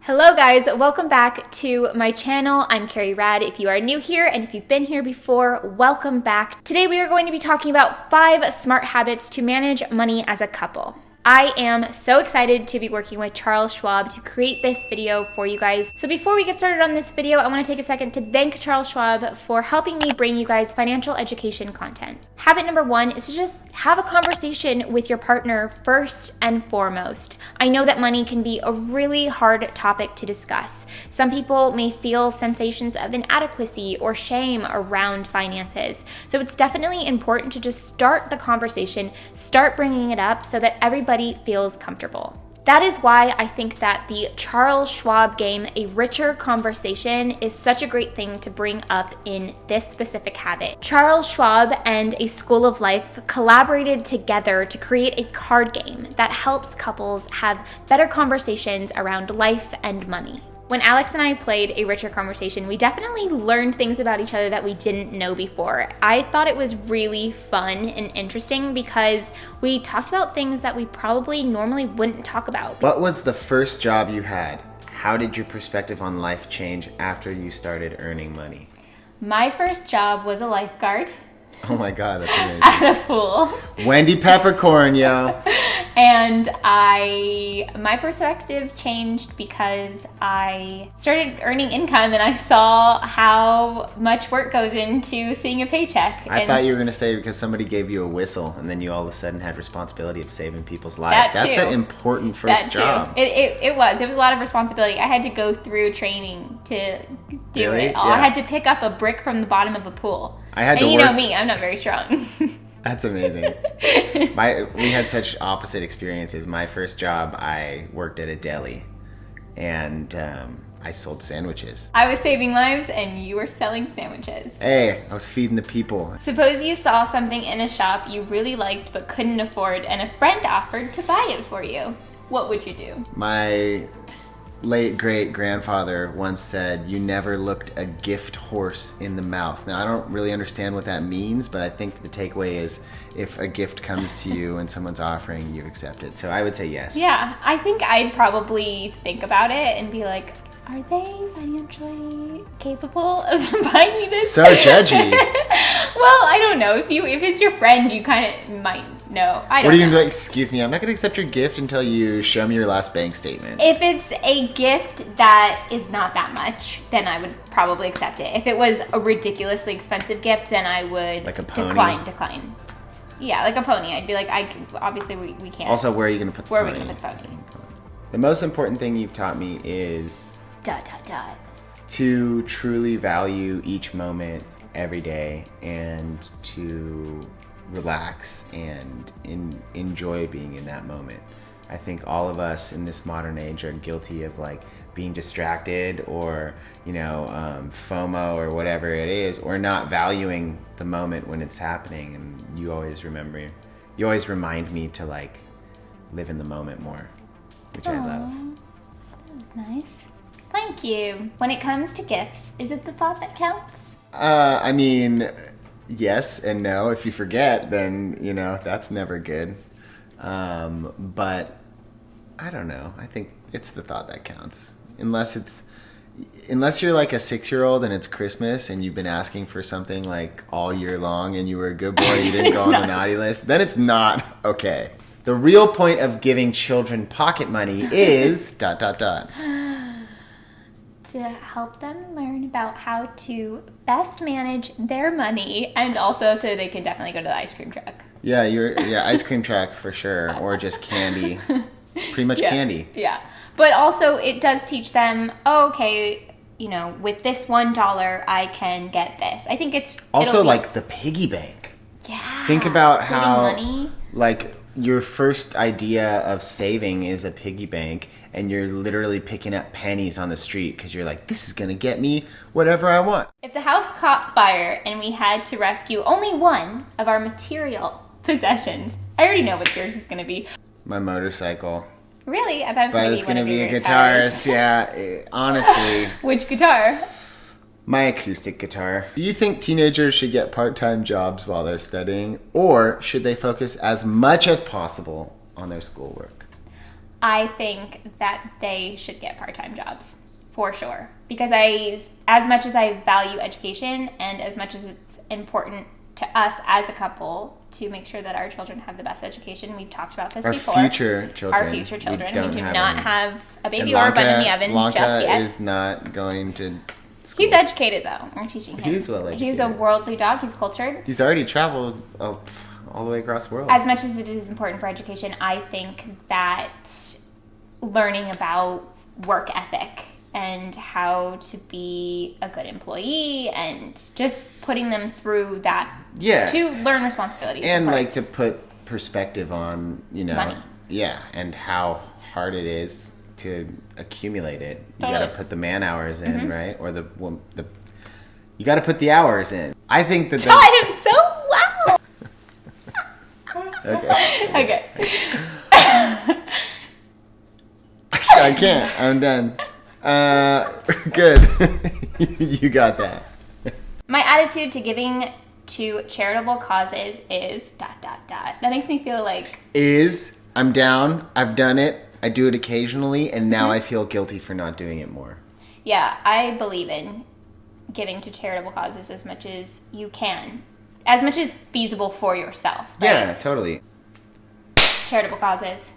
Hello guys, welcome back to my channel. I'm Carrie Rad if you are new here, and if you've been here before, welcome back. Today we are going to be talking about 5 smart habits to manage money as a couple. I am so excited to be working with Charles Schwab to create this video for you guys. So before we get started on this video, I want to take a second to thank Charles Schwab for helping me bring you guys financial education content. Habit number 1 is to just have a conversation with your partner first and foremost. I know that money can be a really hard topic to discuss. Some people may feel sensations of inadequacy or shame around finances. So it's definitely important to just start the conversation, start bringing it up so that everybody feels comfortable. That is why I think that the Charles Schwab game, A Richer Conversation, is such a great thing to bring up in this specific habit. Charles Schwab and A School of Life collaborated together to create a card game that helps couples have better conversations around life and money. When Alex and I played A Richer Conversation, we definitely learned things about each other that we didn't know before. I thought it was really fun and interesting because we talked about things that we probably normally wouldn't talk about. What was the first job you had? How did your perspective on life change after you started earning money? My first job was a lifeguard. Oh my God, that's amazing. At a pool. Wendy Peppercorn, yo. And my perspective changed because I started earning income and I saw how much work goes into seeing a paycheck. I thought you were going to say because somebody gave you a whistle and then you all of a sudden had responsibility of saving people's lives. That's an important first job. It was a lot of responsibility. I had to go through training to do it all. Yeah. I had to pick up a brick from the bottom of a pool. You know me, I'm not very strong. That's amazing. We had such opposite experiences. My first job, I worked at a deli, and I sold sandwiches. I was saving lives, and you were selling sandwiches. Hey, I was feeding the people. Suppose you saw something in a shop you really liked but couldn't afford, and a friend offered to buy it for you. What would you do? My late great grandfather once said, "You never looked a gift horse in the mouth." Now, I don't really understand what that means, but I think the takeaway is if a gift comes to you and someone's offering, you accept it. So I would say yes. Yeah, I think I'd probably think about it and be like, are they financially capable of buying me this? So judgy. Well, I don't know. If it's your friend, you kind of might know. I don't know. What are you going to be like, excuse me, I'm not going to accept your gift until you show me your last bank statement? If it's a gift that is not that much, then I would probably accept it. If it was a ridiculously expensive gift, then I would like a pony. Decline. Yeah, like a pony. I'd be like, obviously we can't. Also, where are you going to put the pony? Where are we going to put the pony? The most important thing you've taught me is to truly value each moment every day and to relax and enjoy being in that moment. I think all of us in this modern age are guilty of like being distracted or FOMO or whatever it is, or not valuing the moment when it's happening. And you always remind me to like live in the moment more, which I love. That was nice. Thank you. When it comes to gifts, is it the thought that counts? I mean, yes and no. If you forget, then, that's never good. But I don't know. I think it's the thought that counts. Unless you're like a 6-year-old and it's Christmas and you've been asking for something like all year long and you were a good boy, you didn't go on the naughty list, then it's not okay. The real point of giving children pocket money is ... To help them learn about how to best manage their money, and also so they can definitely go to the ice cream truck. Yeah, ice cream truck for sure, or just candy. Pretty much candy. Yeah, but also it does teach them, with this $1 I can get this. I think it's also like the piggy bank. Yeah. Think about saving how money. Like your first idea of saving is a piggy bank, and you're literally picking up pennies on the street because you're like, this is going to get me whatever I want. If the house caught fire and we had to rescue only one of our material possessions, I already know what yours is going to be. My motorcycle. Really? I thought it was going to be a guitarist. Yeah, honestly. Which guitar? My acoustic guitar. Do you think teenagers should get part-time jobs while they're studying, or should they focus as much as possible on their schoolwork? I think that they should get part-time jobs, for sure. Because as much as I value education and as much as it's important to us as a couple to make sure that our children have the best education, we've talked about this before. Our future children. We do have not any. have a baby And or a bun in the oven Lanka just yet. is not going to school. He's educated, though. We're teaching him. He's well educated. He's a worldly dog. He's cultured. He's already traveled all the way across the world. As much as it is important for education, I think that learning about work ethic and how to be a good employee and just putting them through that to learn responsibilities. And like to put perspective on, money. Yeah, and how hard it is to accumulate it. You got to put the man hours in, right? Or you got to put the hours in. I think that I am so loud. Okay. Okay. I can't. I'm done. Good. You got that. My attitude to giving to charitable causes is ... That makes me feel like... I'm down. I've done it. I do it occasionally, and now I feel guilty for not doing it more. Yeah, I believe in giving to charitable causes as much as you can. As much as feasible for yourself. Right? Yeah, totally. Charitable causes.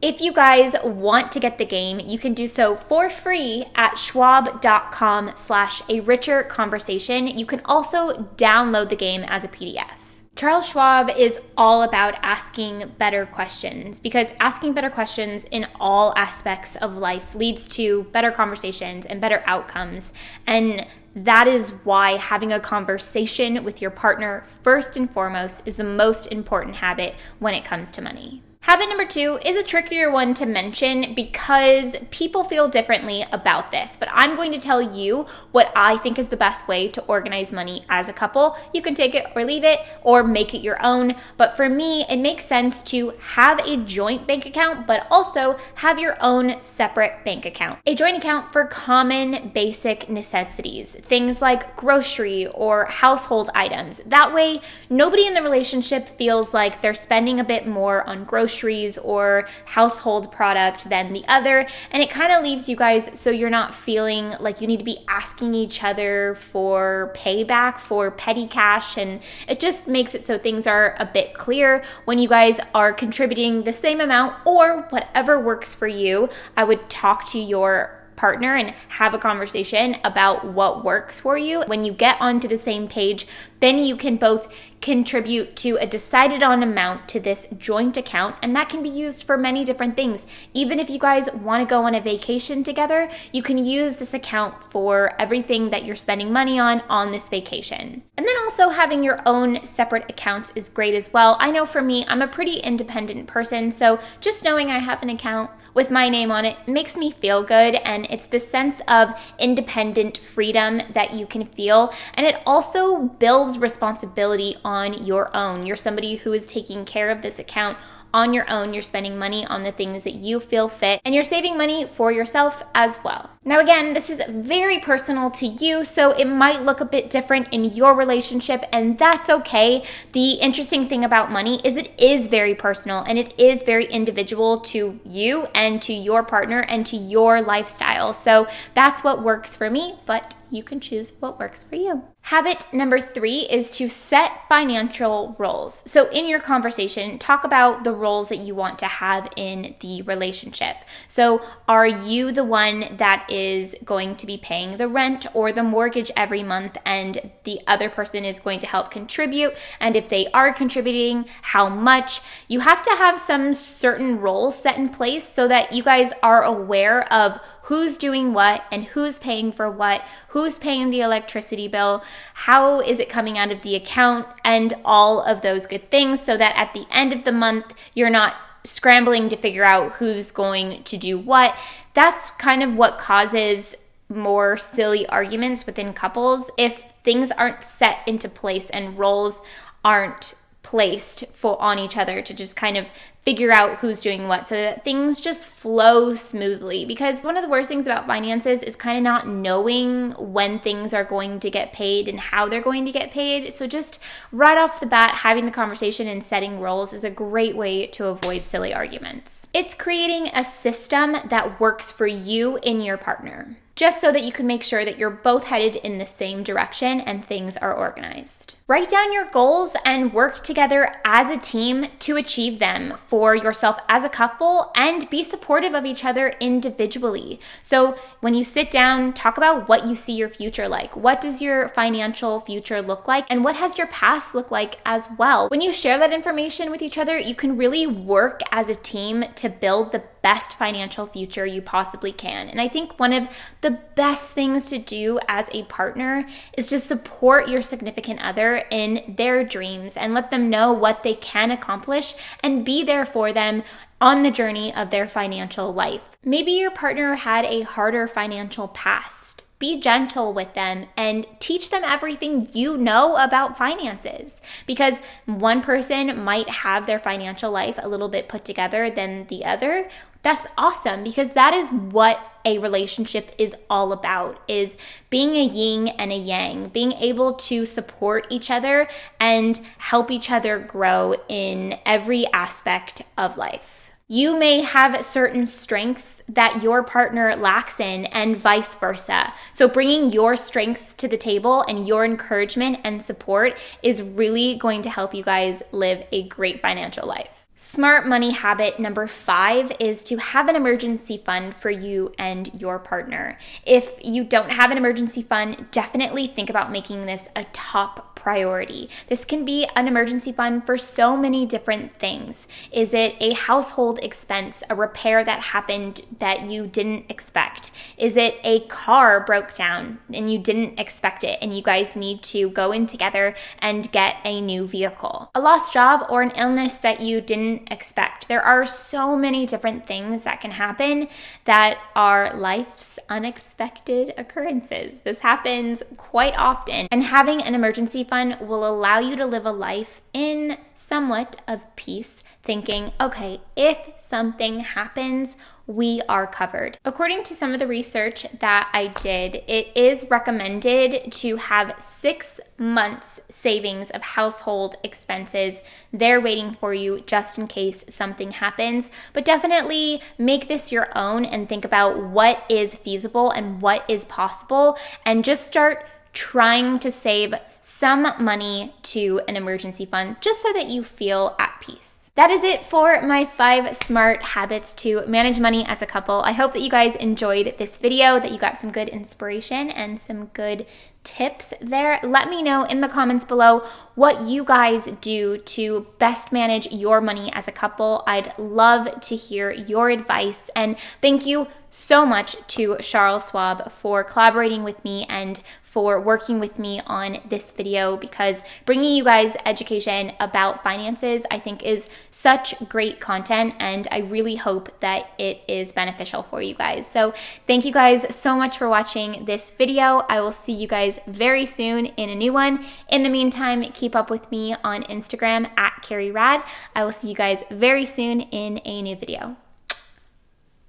If you guys want to get the game, you can do so for free at schwab.com/a-richer-conversation. You can also download the game as a PDF. Charles Schwab is all about asking better questions because asking better questions in all aspects of life leads to better conversations and better outcomes. And that is why having a conversation with your partner first and foremost is the most important habit when it comes to money. Habit number 2 is a trickier one to mention because people feel differently about this, but I'm going to tell you what I think is the best way to organize money as a couple. You can take it or leave it or make it your own, but for me, it makes sense to have a joint bank account, but also have your own separate bank account. A joint account for common basic necessities, things like grocery or household items. That way, nobody in the relationship feels like they're spending a bit more on groceries or household product than the other, and it kind of leaves you guys so you're not feeling like you need to be asking each other for payback for petty cash, and it just makes it so things are a bit clear when you guys are contributing the same amount or whatever works for you. I would talk to your partner and have a conversation about what works for you. When you get onto the same page, then you can both contribute to a decided on amount to this joint account, and that can be used for many different things. Even if you guys want to go on a vacation together, you can use this account for everything that you're spending money on this vacation. And then also having your own separate accounts is great as well. I know for me, I'm a pretty independent person, so just knowing I have an account with my name on it makes me feel good, and it's this sense of independent freedom that you can feel, and it also builds responsibility on your own. You're somebody who is taking care of this account on your own. You're spending money on the things that you feel fit, and you're saving money for yourself as well. Now again, this is very personal to you, so it might look a bit different in your relationship, and that's okay. The interesting thing about money is it is very personal, and it is very individual to you and to your partner and to your lifestyle. So that's what works for me, but you can choose what works for you. Habit number 3 is to set financial roles. So in your conversation, talk about the roles that you want to have in the relationship. So are you the one that is going to be paying the rent or the mortgage every month, and the other person is going to help contribute? And if they are contributing, how much? You have to have some certain roles set in place so that you guys are aware of who's doing what and who's paying for what, who's paying the electricity bill, how is it coming out of the account, and all of those good things, so that at the end of the month, you're not scrambling to figure out who's going to do what. That's kind of what causes more silly arguments within couples if things aren't set into place and roles aren't placed on each other to just kind of figure out who's doing what so that things just flow smoothly. Because one of the worst things about finances is kind of not knowing when things are going to get paid and how they're going to get paid. So just right off the bat, having the conversation and setting roles is a great way to avoid silly arguments. It's creating a system that works for you and your partner, just so that you can make sure that you're both headed in the same direction and things are organized. Write down your goals and work together as a team to achieve them for yourself as a couple, and be supportive of each other individually. So when you sit down, talk about what you see your future like. What does your financial future look like? And what has your past look like as well? When you share that information with each other, you can really work as a team to build the best financial future you possibly can. And I think one of the best things to do as a partner is to support your significant other in their dreams and let them know what they can accomplish and be there for them on the journey of their financial life. Maybe your partner had a harder financial past. Be gentle with them and teach them everything you know about finances, because one person might have their financial life a little bit put together than the other. That's awesome, because that is what a relationship is all about, is being a yin and a yang, being able to support each other and help each other grow in every aspect of life. You may have certain strengths that your partner lacks in, and vice versa. So bringing your strengths to the table and your encouragement and support is really going to help you guys live a great financial life. Smart money habit number 5 is to have an emergency fund for you and your partner. If you don't have an emergency fund, definitely think about making this a top priority. This can be an emergency fund for so many different things. Is it a household expense, a repair that happened that you didn't expect? Is it a car broke down and you didn't expect it and you guys need to go in together and get a new vehicle? A lost job or an illness that you didn't expect. There are so many different things that can happen that are life's unexpected occurrences. This happens quite often, and having an emergency fund will allow you to live a life in somewhat of peace, thinking, okay, if something happens, we are covered. According to some of the research that I did, it is recommended to have 6 months savings of household expenses there waiting for you just in case something happens. But definitely make this your own and think about what is feasible and what is possible, and just start trying to save some money to an emergency fund just so that you feel at peace. That is it for my 5 smart habits to manage money as a couple. I hope that you guys enjoyed this video, that you got some good inspiration and some good tips there. Let me know in the comments below what you guys do to best manage your money as a couple. I'd love to hear your advice. And thank you so much to Charles Schwab for collaborating with me and for working with me on this video, because bringing you guys education about finances, I think, is such great content, and I really hope that it is beneficial for you guys. So thank you guys so much for watching this video. I will see you guys very soon in a new one. In the meantime, keep up with me on Instagram at Carrie Rad. I will see you guys very soon in a new video.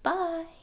Bye.